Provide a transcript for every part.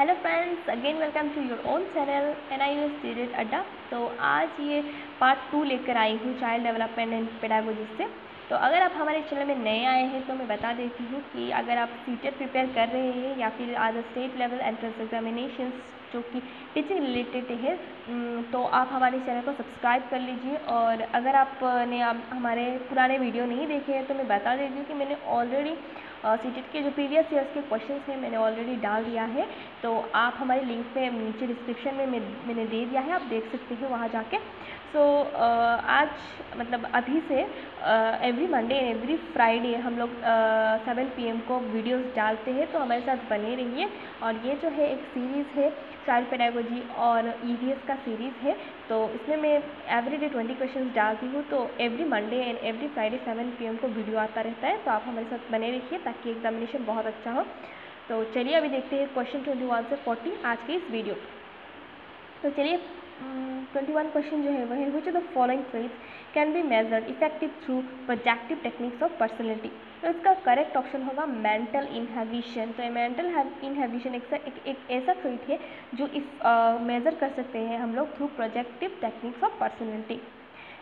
Hello friends, again welcome to your own channel NIU student Adda. तो आज ये part 2 लेकर आई हूँ चाइल्ड डेवलपमेंट एंड पेडागोजी से। तो अगर आप हमारे चैनल में नए आए हैं तो मैं बता देती हूँ कि अगर आप सीटेट प्रिपेयर कर रहे हैं या फिर other state level entrance examinations जो कि टीचिंग रिलेटेड है, तो आप हमारे चैनल को सब्सक्राइब कर लीजिए। और अगर आपने हमारे पुराने वीडियो नहीं देखे हैं तो मैं बता देती हूँ कि मैंने ऑलरेडी सीटेट के जो प्रीवियस ईयर्स के क्वेश्चंस हैं मैंने ऑलरेडी डाल दिया है। तो आप हमारे लिंक पे नीचे डिस्क्रिप्शन में मैंने दे दिया है, आप देख सकते हैं वहाँ जाके। सो आज मतलब अभी से every Monday and every Friday हम लोग 7 PM को वीडियोस डालते हैं, तो हमारे साथ बने रहिए। और ये जो है एक सीरीज़ है चाइल्ड पेडागोजी और EVS का सीरीज़ है। तो इसमें मैं एवरीडे 20 क्वेश्चंस डालती हूँ। तो every Monday and every Friday 7 PM को वीडियो आता रहता है, तो आप हमारे साथ बने रहिए ताकि एग्जामिनेशन बहुत अच्छा हो। तो चलिए अभी देखते हैं क्वेश्चन 21 से 40 आज के इस वीडियो। तो चलिए 21 क्वेश्चन जो है वह है विच of the following traits can be measured effective through projective techniques of personality. तो इसका करेक्ट ऑप्शन होगा मेंटल इनहिबिशन। तो मेंटल इनहिबिशन एक ऐसा ट्रेट है जो इस मेजर कर सकते हैं हम लोग through projective techniques of personality.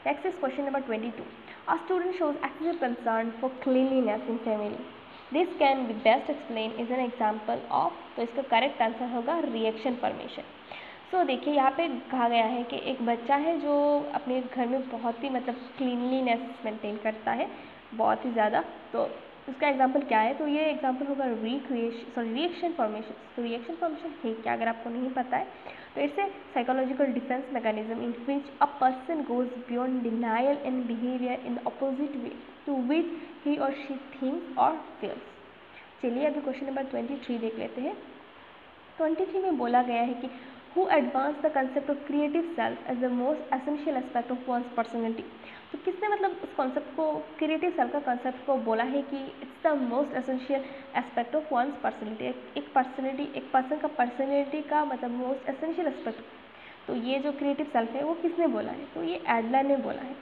Next is question number 22। A student shows excessive concern for cleanliness in family. This can be best explain is an example of. तो इसका करेक्ट आंसर होगा रिएक्शन फॉर्मेशन। सो देखिए यहाँ पे कहा गया है कि एक बच्चा है जो अपने घर में बहुत ही मतलब क्लीनलीनेस मेंटेन करता है बहुत ही ज़्यादा। तो उसका एग्जांपल क्या है? तो ये एग्जांपल होगा रिएक्शन फॉर्मेशन। तो रिएक्शन फॉर्मेशन है क्या, अगर आपको नहीं पता है तो it's a psychological defence mechanism in which a person goes beyond denial and behaviour in the opposite way to which he और शी थिंक्स और फील्स। चलिए अभी क्वेश्चन नंबर 23 देख लेते हैं। 23 में बोला गया है कि who advanced the concept of creative self as the most essential aspect of one's personality। तो किसने मतलब उस कॉन्सेप्ट को, क्रिएटिव सेल्फ का कॉन्सेप्ट को बोला है कि it's the most essential aspect of one's personality. एक पर्सन का पर्सनैलिटी का मतलब मोस्ट एसेंशियल एस्पेक्ट। तो ये जो क्रिएटिव सेल्फ है वो किसने बोला है? तो ये एडलर ने बोला है।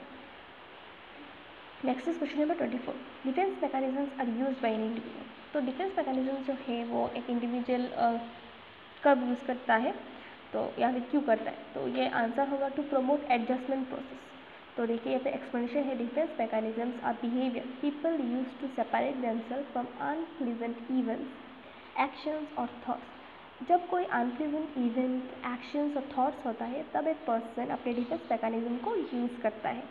Next is question number 24। Defence mechanisms are used by an individual. तो डिफेंस मैकेनिज्म जो है वो एक इंडिविजुअल कब यूज़ करता है, तो या फिर क्यों करता है? तो ये आंसर होगा टू प्रमोट एडजस्टमेंट प्रोसेस। तो देखिए यहाँ पे एक्सप्लेनेशन है, defence mechanisms are behaviour people use to separate themself from unpleasant events, actions और थॉट्स। जब कोई अनप्लीजेंट इवेंट, एक्शंस और थॉट्स होता है तब एक पर्सन अपने डिफेंस मैकेनिज्म को यूज़ करता है।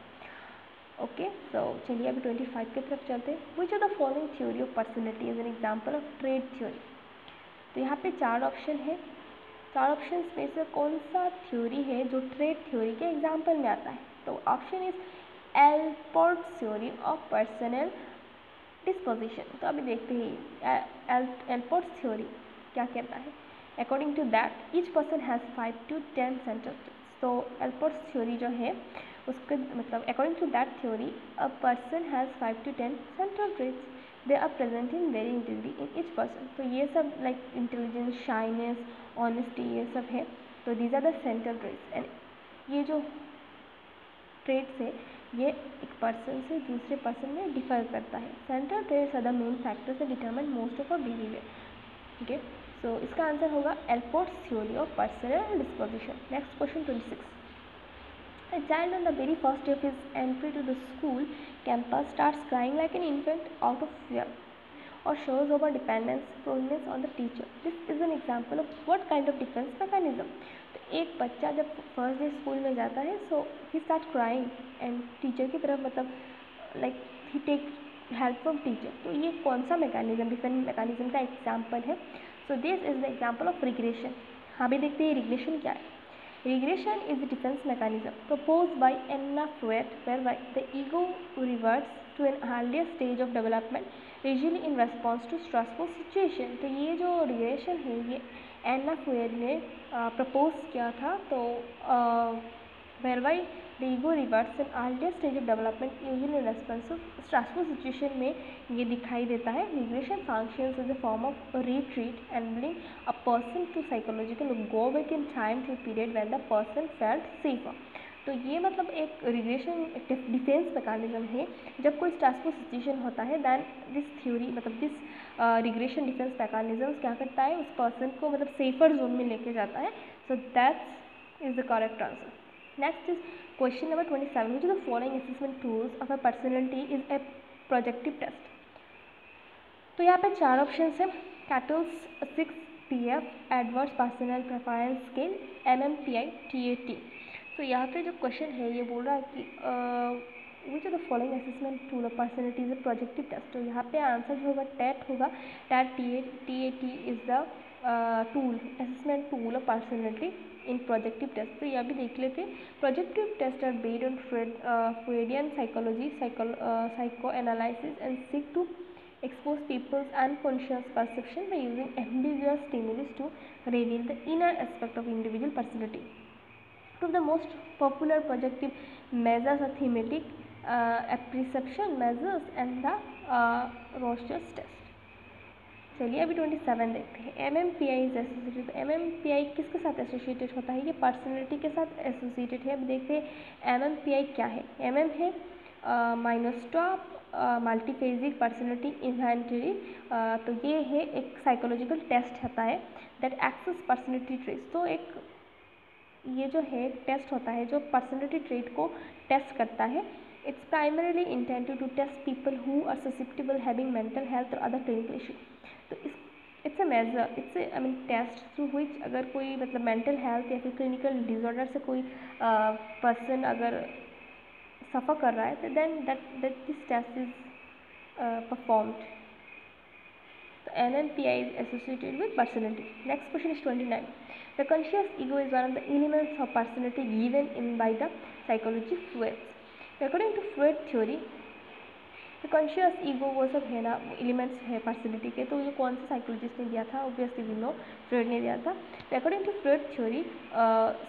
ओके, सो चलिए अभी 25 की तरफ चलते हैं। Which are the following theory of personality is an example of trait theory. तो यहाँ पे 4 ऑप्शन है। 4 ऑप्शन में से कौन सा थ्योरी है जो ट्रेट थ्योरी के एग्जाम्पल में आता है? तो option is Allport's theory of personal disposition. तो अभी देखते हैं एल्पोर्ट्स थ्योरी क्या कहता है। According to that each person has 5 to 10 central traits. तो एल्पोर्ट्स थ्योरी जो है उसके मतलब according to that theory a person has 5 to 10 central traits. They are present in very degree in each person. तो ये सब लाइक इंटेलिजेंस, शाइनेस, ऑनेस्टी, ये सब है। तो these are the central traits. And ये जो ट्रेट्स है ये एक पर्सन से दूसरे पर्सन में डिफर करता है। Central traits are the main factors that determine most of a behaviour. ठीक है, सो इसका आंसर होगा Allport's theory of personal disposition. Next question 26। A child on the very first day of his entry to the school campus starts crying like an infant out of fear or shows over dependence on the teacher. This is an example of what kind of defense mechanism? तो एक बच्चा जब first day school में जाता है so he start crying and teacher की तरफ मतलब like he take help from teacher. तो ये कौन सा मैकेनिज्म, डिफेंस मैकेनिज्म का एग्जाम्पल है? So this is the example of regression. हाँ भी देखते हैं रिग्रेशन क्या है। Regression is a defense mechanism proposed by Anna Freud whereby the ego reverts to an earlier stage of development, usually in response to stressful situation। तो ये जो regression है ये एन्ना फ्रेड ने प्रपोज किया था। तो whereby the ego reverts an earlier stage of development, usually in response to stressful situation में ये दिखाई देता है। Regression functions as a form of retreat, enabling a person to psychological go back in time to a period when the person felt safer। तो ये मतलब एक regression defence mechanism है। जब कोई स्ट्रेसफुल सिचुएशन होता है दैन दिस थ्योरी मतलब दिस रिग्रेशन डिफेंस मैकेनिज्म क्या करता है, उस पर्सन को मतलब सेफर जोन में लेके जाता है। So that's is the correct answer. Next is question number 27, which is the following assessment tools of a personality is a projective test. तो यहाँ पे 4 ऑप्शन है, Cattell's 6PF, Edwards personal preference scale, MMPI, TAT। तो यहाँ पे जो question है ये बोल रहा है कि which are the following assessment tool of personality is a projective test. तो यहाँ पे आंसर जो होगा टैट होगा। TAT TAT is the tool assessment tool of personality in projective test. तो यह भी देख लेते हैं। Projective test are based on Freudian psychology, psychoanalysis and seek to expose people's unconscious perception by using ambiguous stimulus to reveal the inner aspect of individual personality. Two of the most popular projective measures are thematic apperception measures and the Rorschach test. चलिए अभी 27 देखते हैं। MMPI is associated. MMPI किसके साथ associated होता है, ये personality के साथ एसोसिएटेड है। अब देखते हैं MMPI क्या है। MM है माइनोस्टॉप मल्टीफेजिक पर्सनैलिटी इन्वेंटरी। तो ये है एक साइकोलॉजिकल टेस्ट होता है दैट एक्सेस पर्सनैलिटी ट्रेट्स। तो एक ये जो है एक टेस्ट होता है जो पर्सनैलिटी ट्रेट को टेस्ट करता है। It's primarily intended to test people who are susceptible having mental health और अदर क्लिनिकल इशू। तो it's a major, it's I mean test through which अगर कोई मतलब मेंटल हेल्थ या फिर क्लिनिकल डिसऑर्डर से कोई पर्सन अगर सफ़र कर रहा है तो then that this test is performed. तो MMPI is associated with personality. Next question is 29. The conscious ego is one of the elements of personality given in by the psychology Freud. According to Freud theory, the conscious ego वो सब है ना elements है personality के। तो ये कौन सा साइकोलॉजिस्ट ने दिया था, ऑब्वियसली वी नो फ्रॉइड ने दिया था। According to Freud theory,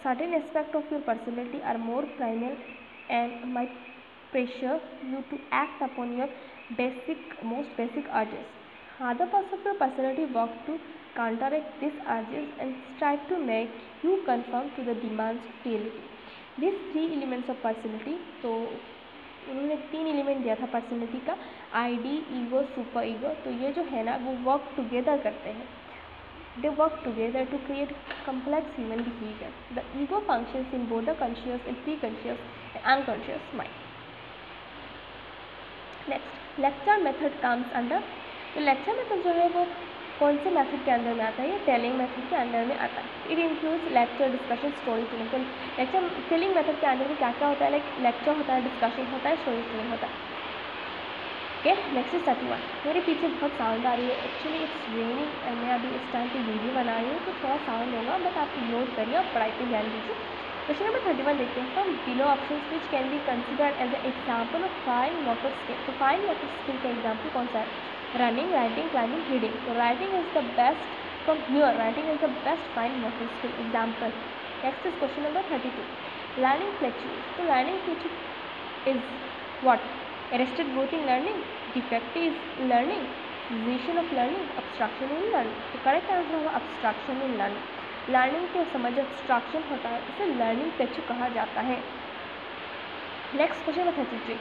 certain aspect of your personality are more primal and might pressure you to act upon your most basic urges. Other parts of your personality work to counteract these urges and strive to make you conform to the demands of reality. These 3 elements of personality, तो उन्होंने 3 element दिया था personality का, ID, ego, super ego. तो ये जो है ना वो वर्क टुगेदर करते हैं। They work together to create complex human behavior. The ego functions in both the conscious and pre-conscious and unconscious mind. Next, lecture method comes under. तो lecture method जो है वो कौन से मेथड के अंदर में आता है, ये टेलिंग मेथड के अंदर में आता है। It includes lecture, discussion, story telling. तो लेक्चर टेलिंग मेथड के अंदर में क्या क्या होता है, लाइक लेक्चर होता है, डिस्कशन होता है, स्टोरी टेलिंग होता है। Okay, next is 31। मेरे पीछे बहुत साउंड आ रही है, एक्चुअली इट्स रेनिंग और मैं अभी इस टाइम पे वीडियो बना रही हूँ तो थोड़ा साउंड होगा, बट आप इग्नोर करिए और पढ़ाई पे ध्यान दीजिए। क्वेश्चन नंबर 31 देखते हैं। From below options which can be considered as a example of fine motor skill. तो फाइन मोटर स्किल का एग्जाम्पल कौन सा है, रनिंग, राइटिंग, क्लाइंबिंग, रीडिंग। तो writing is the best from here, writing is the best fine motor skill example. Next is question number 32, learning plateaus. तो learning plateaus is what, arrested growth in learning, defective learning, cessation of learning, obstruction in learning। तो correct answer होगा obstruction in learning। Learning के समझ obstruction होता है, इसे learning plateau कहा जाता है। Next question number 33,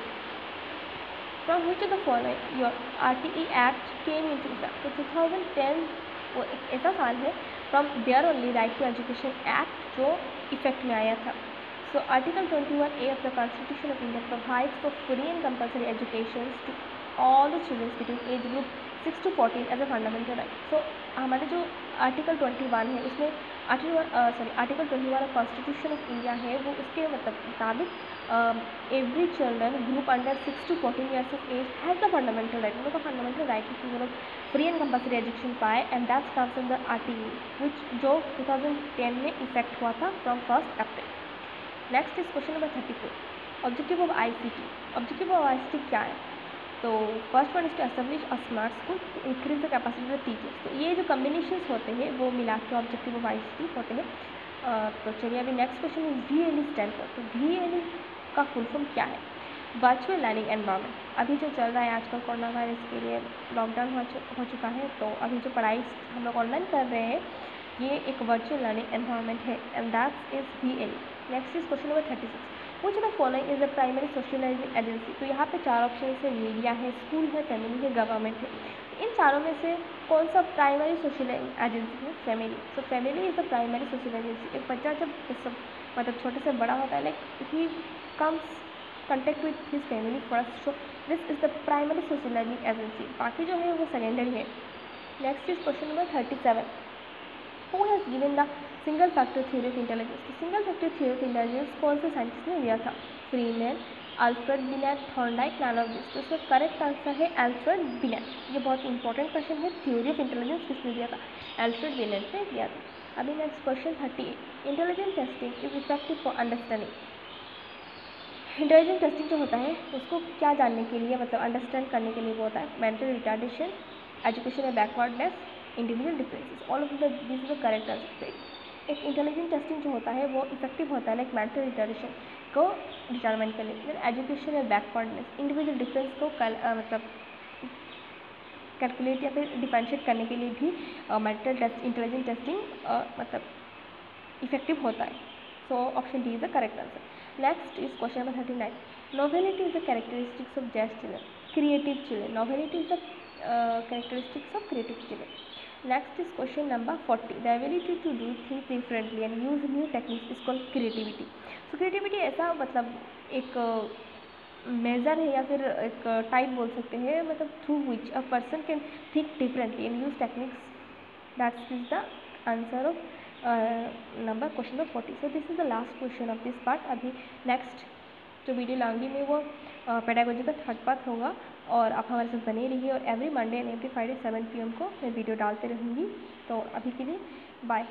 from which of the following your RTE act came into effect. तो 2010 वो एक ऐसा साल है from there only right to education act जो इफेक्ट में आया था। So Article 21A of the Constitution of India provides for free and compulsory education to all the children between age group 6 to 14 as a fundamental right. So हमारे जो article 21 है उसमें article 21 of constitution of India है वो उसके मतलब मुताबिक every children group under 6 to 14 years of age has the fundamental right. उनका फंडामेंटल राइट है कि वो लोग फ्री एंड कंपल्सरी एजुकेशन पाए, and that's comes in the RTE which जो 2010 में इफेक्ट हुआ था from 1 April. Next is question number 34, objective of ICT। Objective of ICT क्या है, तो first one is to establish a smart school to increase the capacity of teachers. तो ये जो कम्बिनेशंस होते हैं वो मिला के ऑब्जेक्टिव ऑफ ICT होते हैं। तो चलिए अभी next question is VLE stand for. तो VLE का फुल फॉर्म क्या है, वर्चुअल लर्निंग एनवायरनमेंट। अभी जो चल रहा है आजकल कोरोना वायरस के लिए लॉकडाउन हो चुका है, तो अभी जो पढ़ाई हम लोग ऑनलाइन कर रहे हैं ये एक वर्चुअल लर्निंग एनवायरनमेंट है, and that's is VLE। Next is question number 36, which of the following is the primary socialising agency. तो यहाँ पे 4 ऑप्शन है, मीडिया है, स्कूल है, फैमिली है, गवर्नमेंट है। इन चारों में से कौन सा प्राइमरी सोशलाइजिंग एजेंसी है? Family. So family is the primary socialising agency. एक बच्चा जब मतलब छोटे से बड़ा होता है, like he comes contact with his family first, so this is the primary socialising agency. बाकी जो है वो सेकेंडरी है। Next is question number 37, who has given the single factor theory of intelligence. तो single factor theory of intelligence कौन से scientist ने दिया था? Freeman, Alfred Binet, Thorndike, none of this. तो इसका करेक्ट आंसर है अल्फ्रेड बिनेट। ये बहुत इंपॉर्टेंट क्वेश्चन है, थ्योरी ऑफ इंटेलिजेंस किसने दिया था? अल्फ्रेड बिनेट ने दिया था। अभी next question 38, intelligence testing is effective for understanding. Intelligence testing जो होता है उसको क्या जानने के लिए, मतलब अंडरस्टैंड करने के लिए वो होता है? मेंटल रिटार्डेशन, एजुकेशन है backwardness, individual differences, all of the this is the correct answer. एक इंटेलिजेंस टेस्टिंग जो होता है वो इफेक्टिव होता है लाइक मेंटल रिटार्डेशन को डिटरमाइन करने के लिए, एजुकेशन है बैकवर्डनेस, इंडिविजुअल डिफरेंस को मतलब कैलकुलेट या फिर डिफरेंशिएट करने के लिए भी मेंटल टेस्ट इंटेलिजेंस टेस्टिंग मतलब इफेक्टिव होता है। So option D is the correct answer. Next is question number 39, novelty is the characteristics of jazz children, creative children. Novelty is the characteristics of creative children. Next is question number 40, the ability to do things differently and use new techniques is called creativity. So creativity ऐसा मतलब एक major है या फिर एक type बोल सकते हैं, मतलब through which a person can think differently and use techniques, that is the answer of number question number 40. So this is the last question of this part. अभी नेक्स्ट जो वीडियो लाऊंगी मैं वो पेडागोजी का third part होगा, और आप हमारे साथ बने रहिए, और every Monday and every Friday 7 PM को मैं वीडियो डालते रहूँगी. तो अभी के लिए बाय.